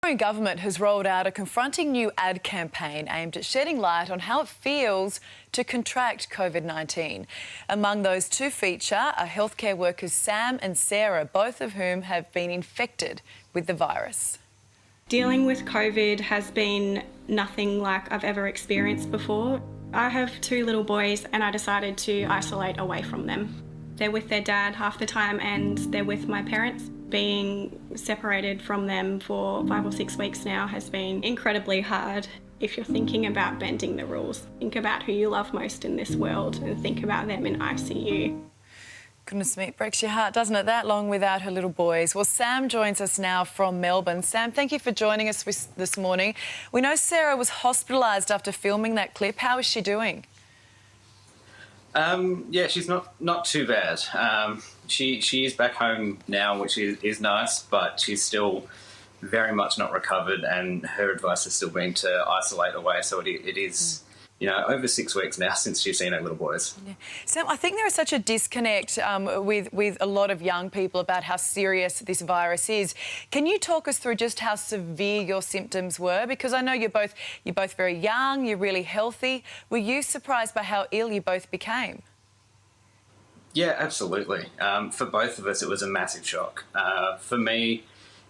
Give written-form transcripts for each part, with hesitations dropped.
The Victorian government has rolled out a confronting new ad campaign aimed at shedding light on how it feels to contract COVID-19. Among those to feature are healthcare workers Sam and Sarah, both of whom have been infected with the virus. Dealing with COVID has been nothing like I've ever experienced before. I have two little boys and I decided to isolate away from them. They're with their dad half the time and they're with my parents. Being separated from them for 5 or 6 weeks now has been incredibly hard. If you're thinking about bending the rules, think about who you love most in this world and think about them in ICU. Goodness me, it breaks your heart, doesn't it, that long without her little boys? Well, Sam joins us now from Melbourne. Sam, thank you for joining us this morning. We know Sarah was hospitalised after filming that clip. How is she doing? Yeah, she's not too bad. She is back home now, which is nice, but she's still very much not recovered, and her advice has still been to isolate away. So it is, over 6 weeks now since she's seen her little boys. Yeah. Sam, I think there is such a disconnect with a lot of young people about how serious this virus is. Can you talk us through just how severe your symptoms were? Because I know you're both very young, you're really healthy. Were you surprised by how ill you both became? Yeah, absolutely. For both of us, it was a massive shock. For me,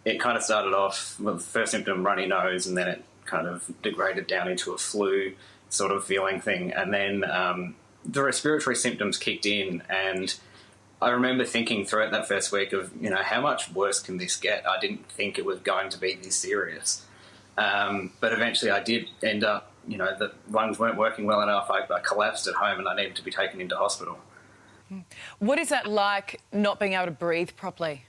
it kind of started off with the first symptom, runny nose, and then it kind of degraded down into a flu sort of feeling thing. And then the respiratory symptoms kicked in, and I remember thinking throughout that first week of, how much worse can this get? I didn't think it was going to be this serious. But eventually I did end up, the lungs weren't working well enough. I collapsed at home and I needed to be taken into hospital. What is that like, not being able to breathe properly?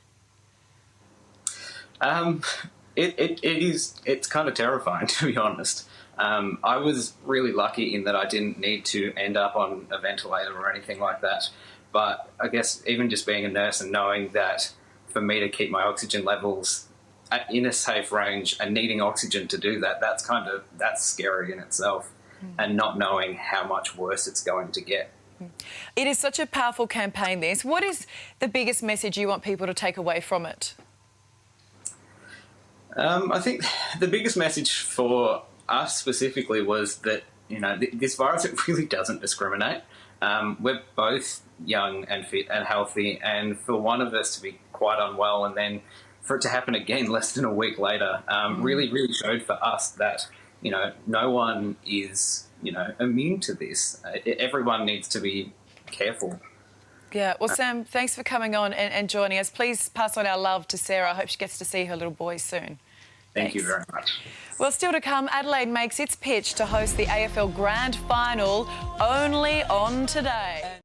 It's kind of terrifying, to be honest. I was really lucky in that I didn't need to end up on a ventilator or anything like that. But I guess even just being a nurse and knowing that for me to keep my oxygen levels in a safe range and needing oxygen to do that, that's scary in itself. And not knowing how much worse it's going to get. It is such a powerful campaign, this. What is the biggest message you want people to take away from it? I think the biggest message for us specifically was that, this virus, it really doesn't discriminate. We're both young and fit and healthy, and for one of us to be quite unwell and then for it to happen again less than a week later really showed for us that, no one is, immune to this. Everyone needs to be careful. Yeah, well, Sam, thanks for coming on and joining us. Please pass on our love to Sarah. I hope she gets to see her little boy soon. Thank you very much. Well, still to come, Adelaide makes its pitch to host the AFL Grand Final only on Today.